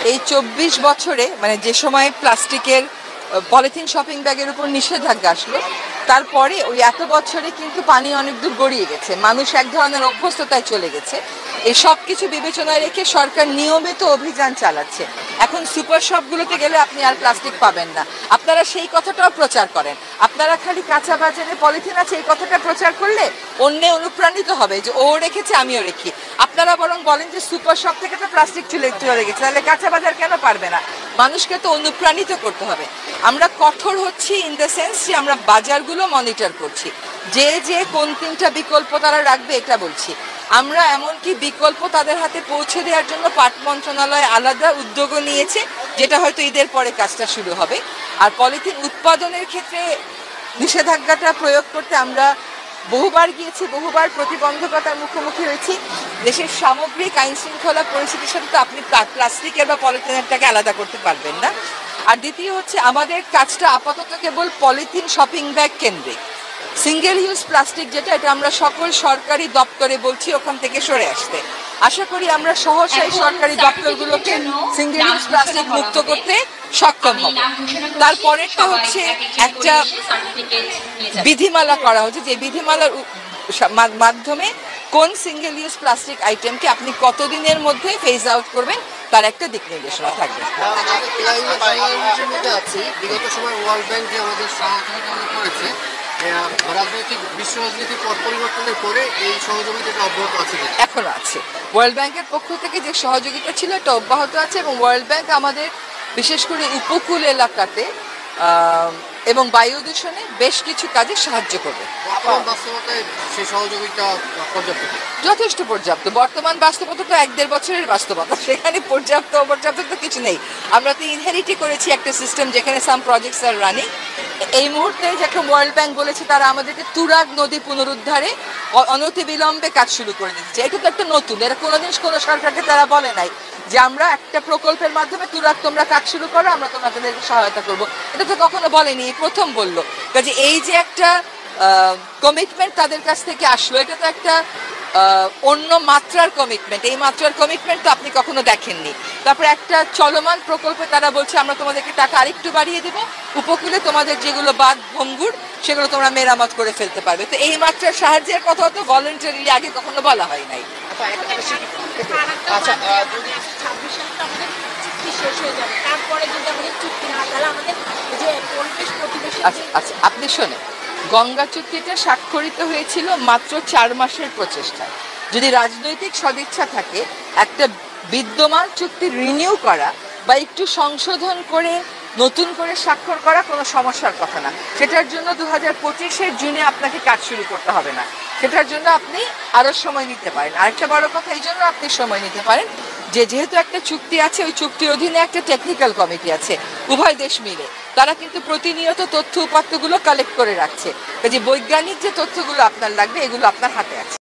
এই ২৪ বছরে মানে যে সময় প্লাস্টিকের পলিথিন শপিং ব্যাগের উপর নিষেধাজ্ঞা আসলো, তারপরে ওই এত বছরে কিন্তু পানি অনেক দূর গড়িয়ে গেছে, মানুষ এক ধরনের অভ্যস্ততায় চলে গেছে। এই সব কিছু বিবেচনায় রেখে সরকার নিয়মিত অভিযান চালাচ্ছে। এখন সুপার শপগুলোতে গেলে আপনি আর প্লাস্টিক পাবেন না। আপনারা সেই কথাটাও প্রচার করেন। আপনারা খালি কাঁচা বাজারে পলিথিন আছে এই কথাটা প্রচার করলে অন্যে অনুপ্রাণিত হবে যে ও রেখেছে আমিও রেখি। আপনারা বরং বলেন যে সুপার শপ থেকে তো প্লাস্টিক চলে গেছে, তাহলে কাঁচা বাজার কেন পারবে না? মানুষকে তো অনুপ্রাণিত করতে হবে। আমরা কঠোর হচ্ছি ইন দ্য সেন্স যে আমরা বাজারগুলো মনিটর করছি, যে কোন তিনটা বিকল্প তারা রাখবে এটা বলছি। আমরা এমনকি বিকল্প তাদের হাতে পৌঁছে দেওয়ার জন্য পাট মন্ত্রণালয় আলাদা উদ্যোগও নিয়েছে, যেটা হয়তো ঈদের পরে কাজটা শুরু হবে। আর পলিথিন উৎপাদনের ক্ষেত্রে নিষেধাজ্ঞাটা প্রয়োগ করতে আমরা বহুবার গিয়েছি, বহুবার প্রতিবন্ধকতার মুখোমুখি হয়েছি। দেশের সামগ্রিক আইন শৃঙ্খলা পরিস্থিতির সাথে তো আপনি প্লাস্টিকের বা পলিথিনেরটাকে আলাদা করতে পারবেন না। আর দ্বিতীয় হচ্ছে আমাদের কাজটা আপাতত কেবল পলিথিন শপিং ব্যাগ কেন্দ্রিক। সিঙ্গেল ইউজ প্লাস্টিক যেটা, এটা আমরা সকল সরকারি দপ্তরে বলছি ওখান থেকে সরে আসতে। আশা করি আমরা সহসাই সরকারি দপ্তরগুলোকে সিঙ্গেল ইউজ প্লাস্টিক মুক্ত করতে সক্ষম হব। তারপরেরটা হচ্ছে একটা বিধিমালা করা হচ্ছে, যে বিধিমালার মাধ্যমে কোন সিঙ্গেল ইউজ প্লাস্টিক আইটেমকে আপনি কতদিনের মধ্যে ফেজ আউট করবেন তার একটা দিক নির্দেশনা থাকবে। বিগত সময় ওয়ার্ল্ড ব্যাংক যে আমাদের সহযোগিতা করেছে, রাজনৈতিক বিশ্ব রাজনীতির পট পরিবর্তনের পরে এই সহযোগিতাটা অব্যাহত আছে, এখনো আছে। ওয়ার্ল্ড ব্যাংকের পক্ষ থেকে যে সহযোগিতা ছিল এটা অব্যাহত আছে, এবং ওয়ার্ল্ড ব্যাংক আমাদের বিশেষ করে উপকূল এলাকাতে এবং বায়ু দূষণে বেশ কিছু কাজে সাহায্য করবে। সেই সহযোগিতা যথেষ্ট পর্যাপ্ত। বর্তমান বাস্তবতা তো ১-১.৫ বছরের বাস্তবতা, সেখানে পর্যাপ্ত অপর্যাপ্ত তো কিছু নেই। আমরা তো ইনহেরিটই করেছি একটা সিস্টেম যেখানে সাম প্রজেক্টস আর রানিং। এই মুহূর্তে যেরকম ওয়ার্ল্ড ব্যাংক বলেছে তারা আমাদেরকে তুরাগ নদী পুনরুদ্ধারে অনতিবিলম্বে কাজ শুরু করে দিচ্ছে। এটা তো একটা নতুন, এরা কোনোদিন কোনো সরকারকে তারা বলে নাই যে আমরা একটা প্রকল্পের মাধ্যমে তুরাগ তোমরা কাজ শুরু করো, আমরা তোমাদেরকে সহায়তা করবো। এটা তো কখনো বলেনি, প্রথম বললো। কাজে এই যে একটা কমিটমেন্ট তাদের কাছ থেকে আসলো, এটা তো একটা অন্য মাত্রার কমিটমেন্ট। এই মাত্রার কমিটমেন্ট তো আপনি কখনো দেখেননি। তারপরে একটা চলমান প্রকল্পে তারা বলছে আমরা তোমাদেরকে টাকা আরেকটু বাড়িয়ে দেবো, উপকূলে তোমাদের যেগুলো বাঁধ ভঙ্গুর সেগুলো তোমরা মেরামত করে ফেলতে পারবে। তো এই মাত্রার সাহায্যের কথা তো ভলেন্টারিলি আগে কখনো বলা হয় নাই। আচ্ছা, আপনি শোনেন, গঙ্গা চুক্তিটা স্বাক্ষরিত হয়েছিল মাত্র ৪ মাসের প্রচেষ্টায়। যদি রাজনৈতিক সদিচ্ছা থাকে একটা বিদ্যমান চুক্তি রিনিউ করা বা একটু সংশোধন করে নতুন করে স্বাক্ষর করা কোনো সমস্যার কথা না। সেটার জন্য 2025-এর জুনে আপনাকে কাজ শুরু করতে হবে না, সেটার জন্য আপনি আরও সময় নিতে পারেন। আরেকটা বড় কথা, এই জন্য আপনি সময় নিতে পারেন যেহেতু একটা চুক্তি আছে, ওই চুক্তির অধীনে একটা টেকনিক্যাল কমিটি আছে, উভয় দেশ মিলে তারা কিন্তু প্রতিনিয়ত তথ্য উপাত্তগুলো কালেক্ট করে রাখছে। কাজে বৈজ্ঞানিক যে তথ্যগুলো আপনার লাগবে এগুলো আপনার হাতে আছে।